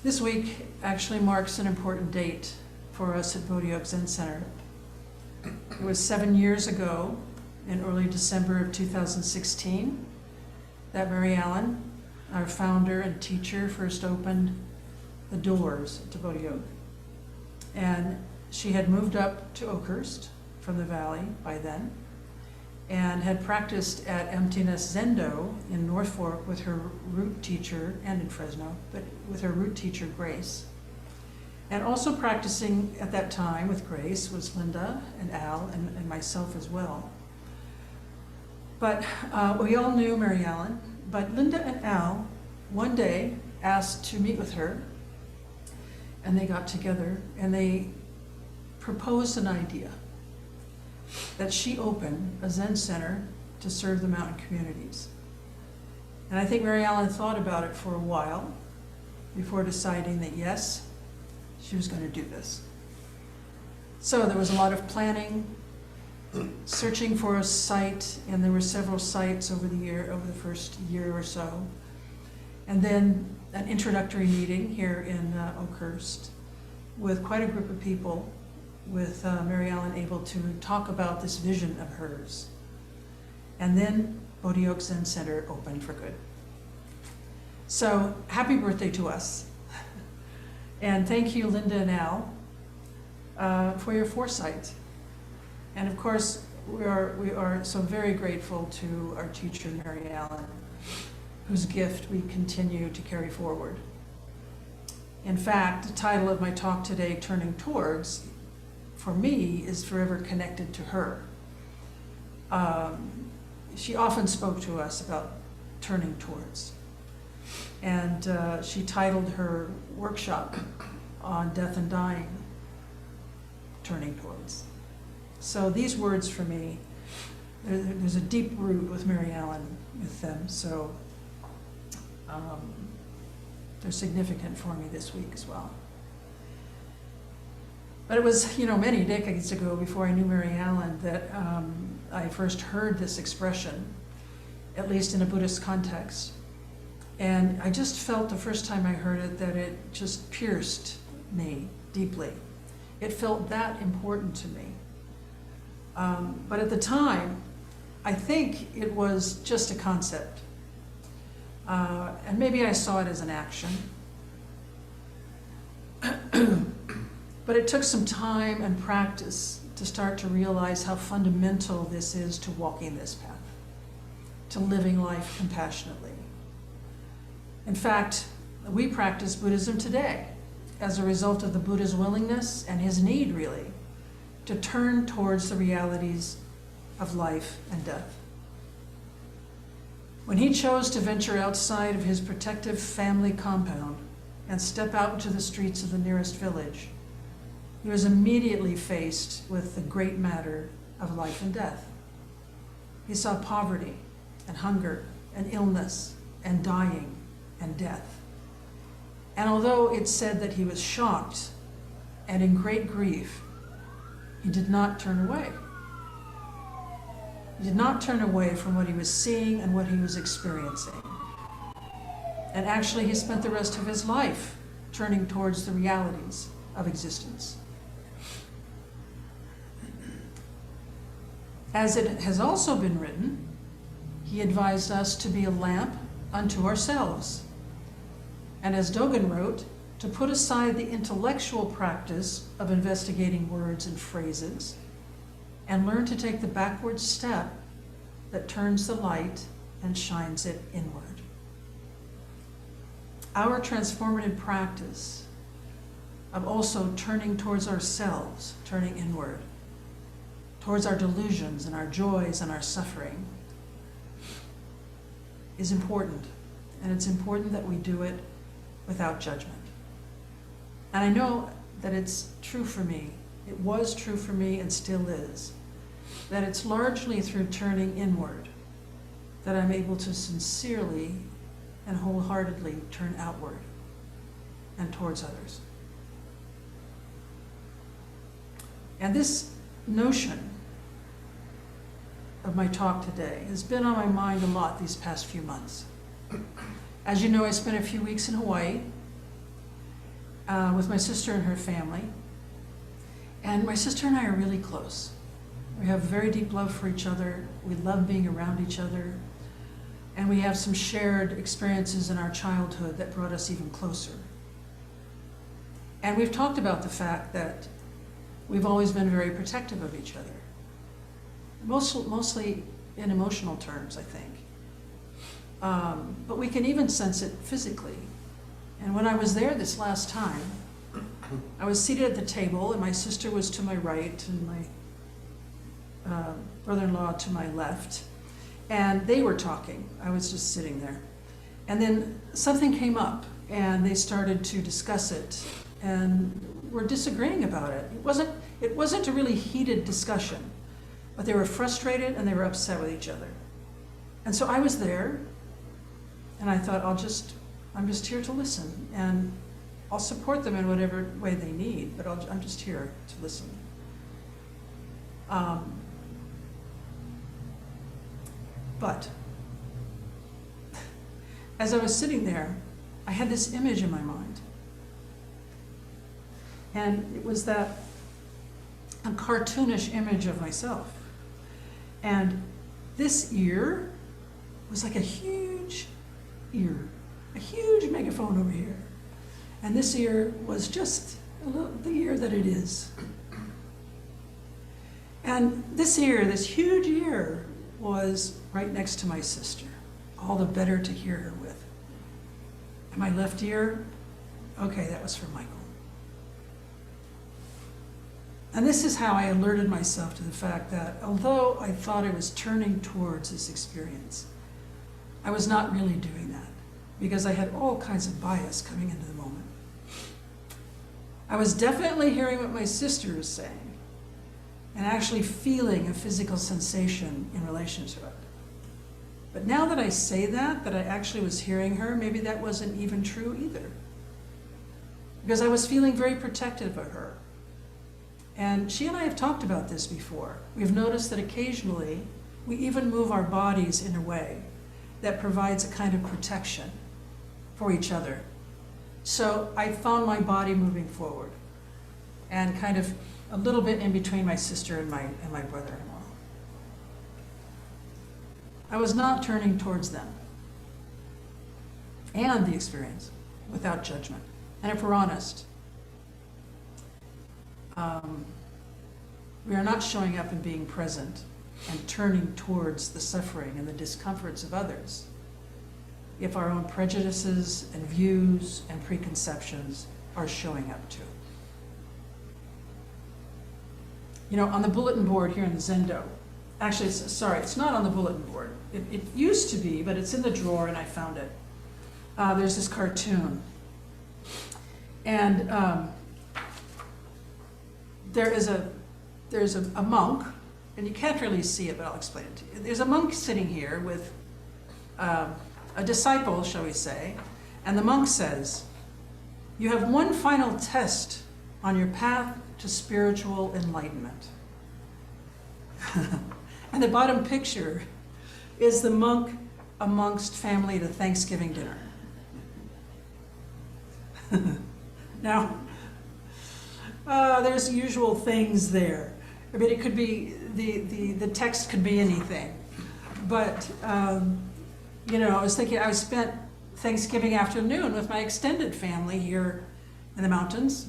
This week actually marks an important date for us at Bodhi Oak Zen Center. It was 7 years ago, in early December of 2016, that Mary Allen, our founder and teacher, first opened the doors to Bodhi Oak. And she had moved up to Oakhurst from the valley by then, and had practiced at Emptiness Zendo in North Fork with her root teacher, and in Fresno, but with her root teacher, Grace. And also practicing at that time with Grace was Linda and Al and myself as well. But we all knew Mary Allen, but Linda and Al one day asked to meet with her, and they got together and they proposed an idea that she open a Zen center to serve the mountain communities. And I think Mary Allen thought about it for a while before deciding that yes, she was going to do this. So there was a lot of planning, searching for a site, and there were several sites over the first year or so. And then an introductory meeting here in Oakhurst with quite a group of people, with Mary Allen able to talk about this vision of hers. And then Bodhi Oak Zen Center opened for good. So happy birthday to us. And thank you, Linda and Al, for your foresight. And of course, we are so very grateful to our teacher, Mary Allen, whose gift we continue to carry forward. In fact, the title of my talk today, Turning Towards, for me, is forever connected to her. She often spoke to us about turning towards. And she titled her workshop on death and dying, Turning Towards. So these words for me, there's a deep root with Mary Allen with them, so they're significant for me this week as well. But it was, many decades ago before I knew Mary Allen that I first heard this expression, at least in a Buddhist context. And I just felt the first time I heard it that it just pierced me deeply. It felt that important to me. But at the time, I think it was just a concept. And maybe I saw it as an action. But it took some time and practice to start to realize how fundamental this is to walking this path, to living life compassionately. In fact, we practice Buddhism today as a result of the Buddha's willingness and his need, really, to turn towards the realities of life and death. When he chose to venture outside of his protective family compound and step out into the streets of the nearest village, he was immediately faced with the great matter of life and death. He saw poverty and hunger and illness and dying and death. And although it's said that he was shocked and in great grief, he did not turn away. He did not turn away from what he was seeing and what he was experiencing. And actually, he spent the rest of his life turning towards the realities of existence. As it has also been written, he advised us to be a lamp unto ourselves. And as Dogen wrote, to put aside the intellectual practice of investigating words and phrases and learn to take the backward step that turns the light and shines it inward. Our transformative practice of also turning towards ourselves, turning inward, towards our delusions and our joys and our suffering, is important. And it's important that we do it without judgment. And I know that it's true for me. It was true for me and still is. That it's largely through turning inward that I'm able to sincerely and wholeheartedly turn outward and towards others. And this notion of my talk today has been on my mind a lot these past few months. As you know, I spent a few weeks in Hawaii, with my sister and her family. And my sister and I are really close. We have very deep love for each other. We love being around each other. And we have some shared experiences in our childhood that brought us even closer. And we've talked about the fact that we've always been very protective of each other. Mostly in emotional terms, I think. But we can even sense it physically. And when I was there this last time, I was seated at the table, and my sister was to my right, and my brother-in-law to my left. And they were talking. I was just sitting there. And then something came up, and they started to discuss it, and were disagreeing about it. It wasn't a really heated discussion, but they were frustrated and they were upset with each other. And so I was there, and I thought, I'm just here to listen, and I'll support them in whatever way they need, but I'm just here to listen. But as I was sitting there, I had this image in my mind. And it was a cartoonish image of myself. And this ear was like a huge ear, a huge megaphone over here. And this ear was just the ear that it is. And this ear, this huge ear, was right next to my sister, all the better to hear her with. And my left ear, okay, that was for Michael. And this is how I alerted myself to the fact that although I thought I was turning towards this experience, I was not really doing that because I had all kinds of bias coming into the moment. I was definitely hearing what my sister was saying and actually feeling a physical sensation in relation to it. But now that I say that I actually was hearing her, maybe that wasn't even true either. Because I was feeling very protective of her. And she and I have talked about this before. We've noticed that occasionally we even move our bodies in a way that provides a kind of protection for each other. So I found my body moving forward and kind of a little bit in between my sister and my brother-in-law. I was not turning towards them and the experience without judgment. And if we're honest, we are not showing up and being present and turning towards the suffering and the discomforts of others if our own prejudices and views and preconceptions are showing up too. You know, on the bulletin board here in the Zendo, actually, it's not on the bulletin board. It used to be, but it's in the drawer and I found it. There's this cartoon. And there's a monk, and you can't really see it, but I'll explain it to you. There's a monk sitting here with a disciple, shall we say, and the monk says, "You have one final test on your path to spiritual enlightenment." And the bottom picture is the monk amongst family at a Thanksgiving dinner. Now, there's usual things there. I mean, it could be, the text could be anything. But, you know, I spent Thanksgiving afternoon with my extended family here in the mountains.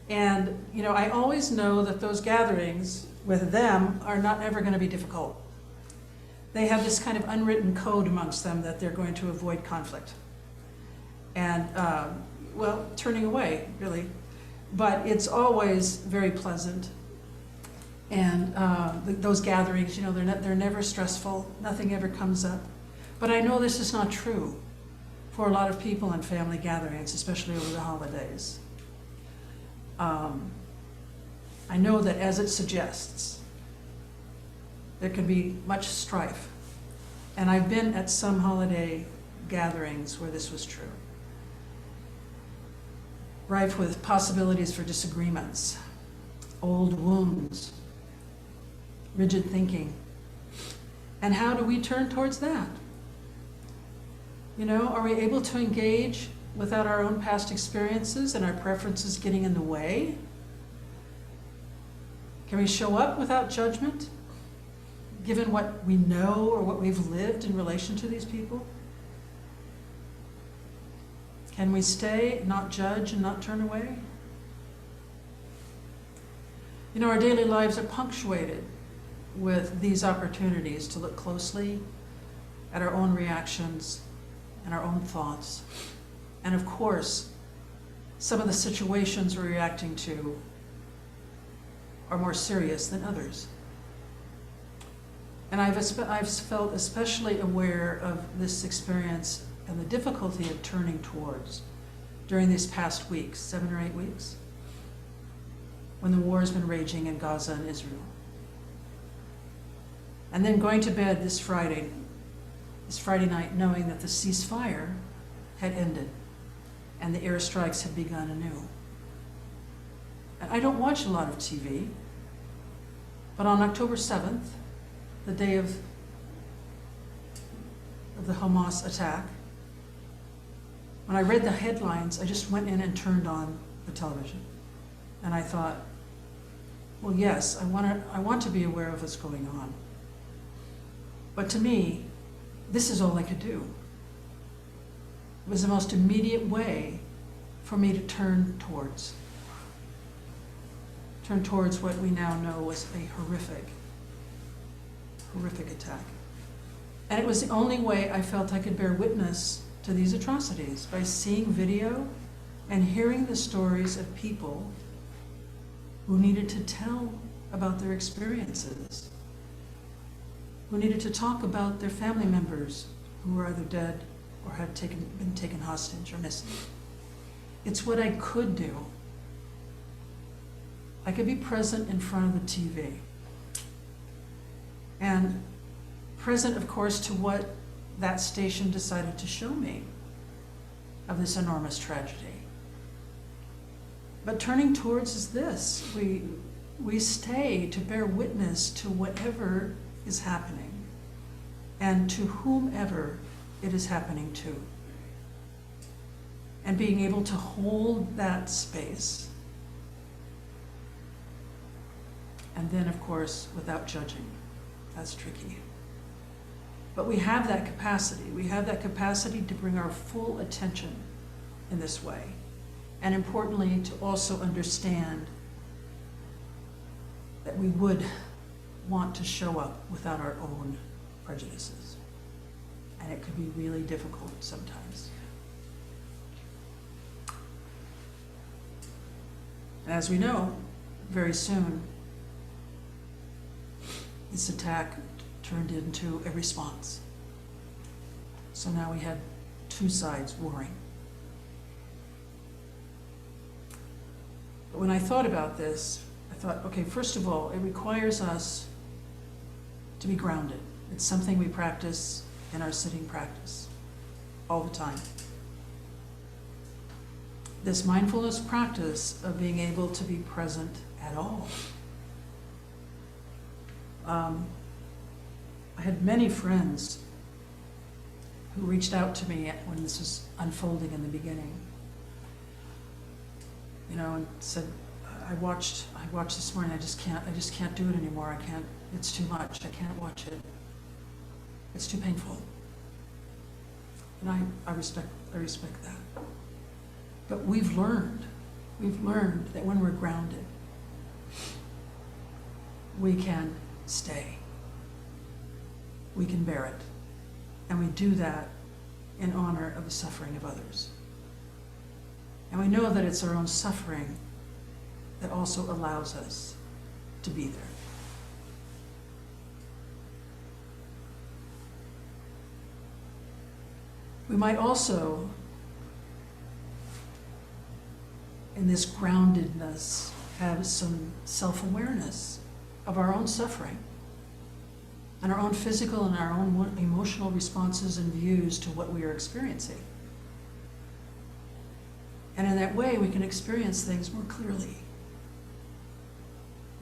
And, you know, I always know that those gatherings with them are not ever going to be difficult. They have this kind of unwritten code amongst them that they're going to avoid conflict. And, well, turning away, really. But it's always very pleasant. And those gatherings, you know, they're never stressful. Nothing ever comes up. But I know this is not true for a lot of people in family gatherings, especially over the holidays. I know that as it suggests, there can be much strife. And I've been at some holiday gatherings where this was true. Rife with possibilities for disagreements, old wounds, rigid thinking. And how do we turn towards that? You know, are we able to engage without our own past experiences and our preferences getting in the way? Can we show up without judgment, given what we know or what we've lived in relation to these people? Can we stay, not judge, and not turn away? You know, our daily lives are punctuated with these opportunities to look closely at our own reactions and our own thoughts. And of course, some of the situations we're reacting to are more serious than others. And I've felt especially aware of this experience and the difficulty of turning towards during these past weeks, 7 or 8 weeks, when the war has been raging in Gaza and Israel. And then going to bed this Friday night, knowing that the ceasefire had ended and the airstrikes had begun anew. And I don't watch a lot of TV, but on October 7th, the day of the Hamas attack, when I read the headlines, I just went in and turned on the television. And I thought, well, yes, I want to be aware of what's going on. But to me, this is all I could do. It was the most immediate way for me to turn towards what we now know was a horrific attack. And it was the only way I felt I could bear witness to these atrocities, by seeing video and hearing the stories of people who needed to tell about their experiences, who needed to talk about their family members who were either dead or had been taken hostage or missing. It's what I could do. I could be present in front of the TV. And present, of course, to what that station decided to show me of this enormous tragedy. But turning towards is this. We stay to bear witness to whatever is happening and to whomever it is happening to. And being able to hold that space. And then, of course, without judging. That's tricky. But we have that capacity. We have that capacity to bring our full attention in this way. And importantly, to also understand that we would want to show up without our own prejudices. And it could be really difficult sometimes. And as we know, very soon, this attack turned into a response. So now we had two sides warring. But when I thought about this, I thought, okay, first of all, it requires us to be grounded. It's something we practice in our sitting practice all the time. This mindfulness practice of being able to be present at all. I had many friends who reached out to me when this was unfolding in the beginning, and said, I watched this morning, I just can't do it anymore. It's too much. I can't watch it. It's too painful. And I respect that. But we've learned that when we're grounded, we can stay. We can bear it. And we do that in honor of the suffering of others. And we know that it's our own suffering that also allows us to be there. We might also, in this groundedness, have some self-awareness of our own suffering and our own physical and our own emotional responses and views to what we are experiencing. And in that way, we can experience things more clearly.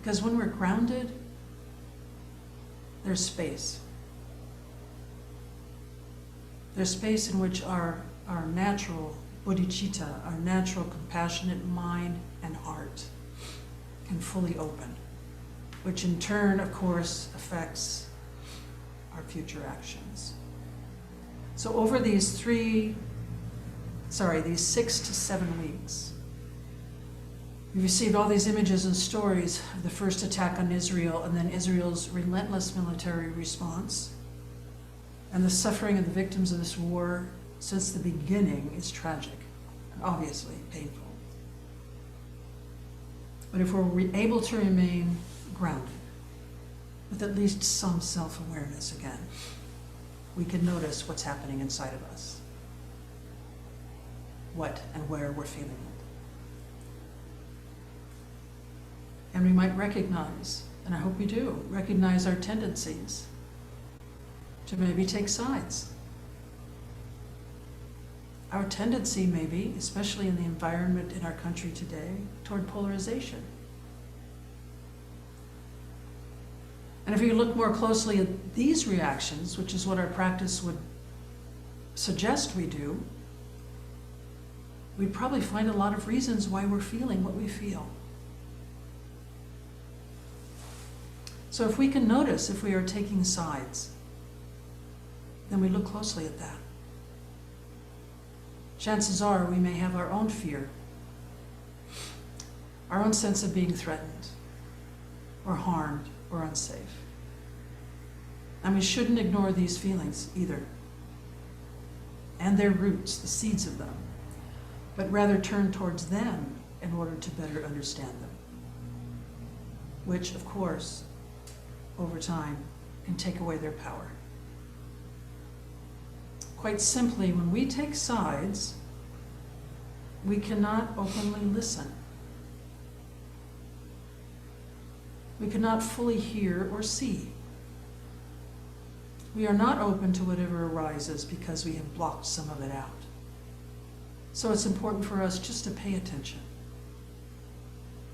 Because when we're grounded, there's space. There's space in which our natural bodhicitta, our natural compassionate mind and heart, can fully open, which in turn, of course, affects our future actions. So over these 6 to 7 weeks, we received all these images and stories of the first attack on Israel and then Israel's relentless military response. And the suffering of the victims of this war since the beginning is tragic and obviously painful. But if we're able to remain grounded with at least some self-awareness again, we can notice what's happening inside of us, what and where we're feeling it. And we might recognize, and I hope we do, recognize our tendencies to maybe take sides. Our tendency maybe, especially in the environment in our country today, toward polarization. And if you look more closely at these reactions, which is what our practice would suggest we do, we'd probably find a lot of reasons why we're feeling what we feel. So if we can notice if we are taking sides, then we look closely at that. Chances are we may have our own fear, our own sense of being threatened, or harmed, or unsafe. And we shouldn't ignore these feelings either, and their roots, the seeds of them, but rather turn towards them in order to better understand them, which, of course, over time, can take away their power. Quite simply, when we take sides, we cannot openly listen. We cannot fully hear or see. We are not open to whatever arises because we have blocked some of it out. So it's important for us just to pay attention.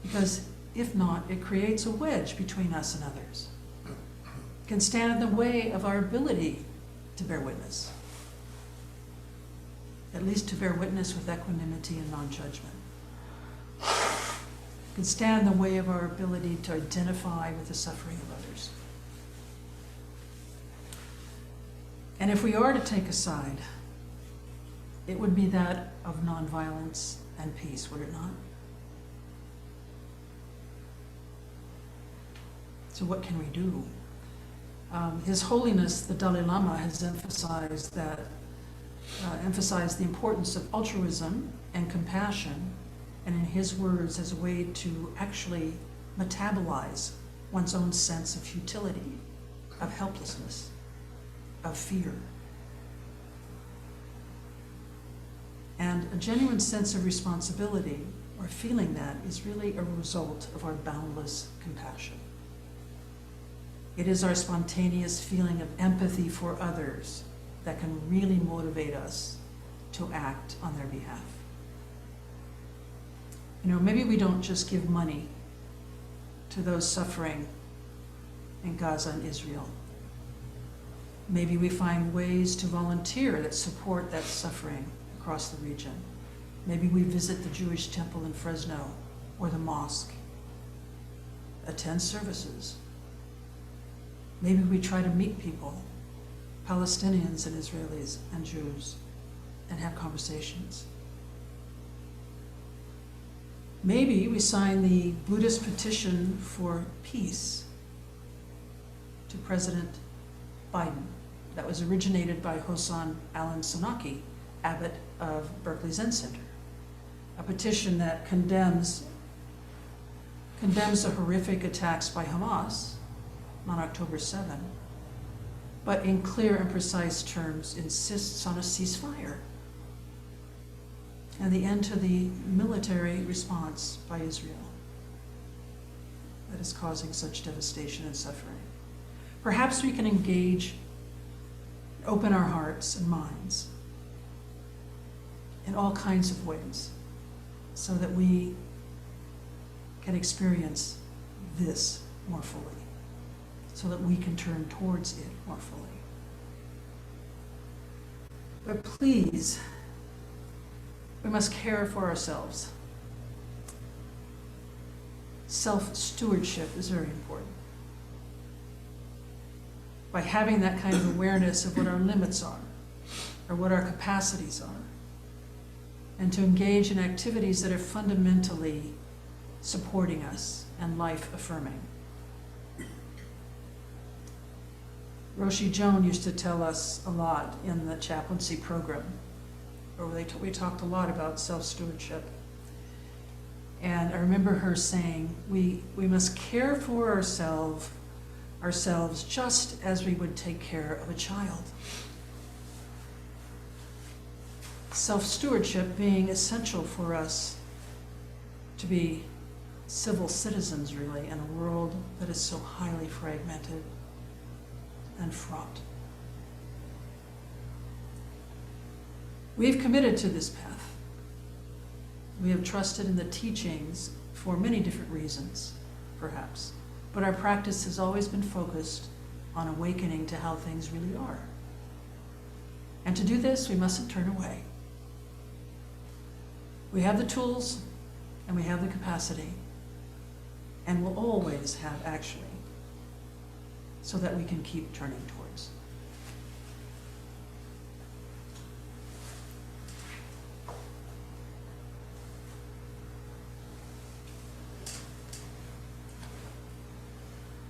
Because if not, it creates a wedge between us and others. It can stand in the way of our ability to bear witness. At least to bear witness with equanimity and non-judgment. It can stand in the way of our ability to identify with the suffering of others. And if we are to take a side, it would be that of nonviolence and peace, would it not? So what can we do? His Holiness, the Dalai Lama, has emphasized the importance of altruism and compassion, and in his words, as a way to actually metabolize one's own sense of futility, of helplessness, of fear. And a genuine sense of responsibility, or feeling that, is really a result of our boundless compassion. It is our spontaneous feeling of empathy for others that can really motivate us to act on their behalf. You know, maybe we don't just give money to those suffering in Gaza and Israel. Maybe we find ways to volunteer that support that suffering across the region. Maybe we visit the Jewish temple in Fresno or the mosque, attend services. Maybe we try to meet people, Palestinians and Israelis and Jews, and have conversations. Maybe we sign the Buddhist petition for peace to President Biden that was originated by Hosan Alan Senaki, abbot of Berkeley Zen Center. A petition that condemns the horrific attacks by Hamas on October 7, but in clear and precise terms insists on a ceasefire and the end to the military response by Israel that is causing such devastation and suffering. Perhaps we can engage, open our hearts and minds in all kinds of ways so that we can experience this more fully, so that we can turn towards it more fully. But please, We must care for ourselves. Self-stewardship is very important. By having that kind of awareness of what our limits are, or what our capacities are, and to engage in activities that are fundamentally supporting us and life-affirming. Roshi Joan used to tell us a lot in the chaplaincy program, where we talked a lot about self-stewardship. And I remember her saying, we must care for ourselves just as we would take care of a child. Self-stewardship being essential for us to be civil citizens, really, in a world that is so highly fragmented and fraught. We've committed to this path. We have trusted in the teachings for many different reasons, perhaps, but our practice has always been focused on awakening to how things really are. And to do this, we mustn't turn away. We have the tools, and we have the capacity, and will always have, actually, so that we can keep turning towards.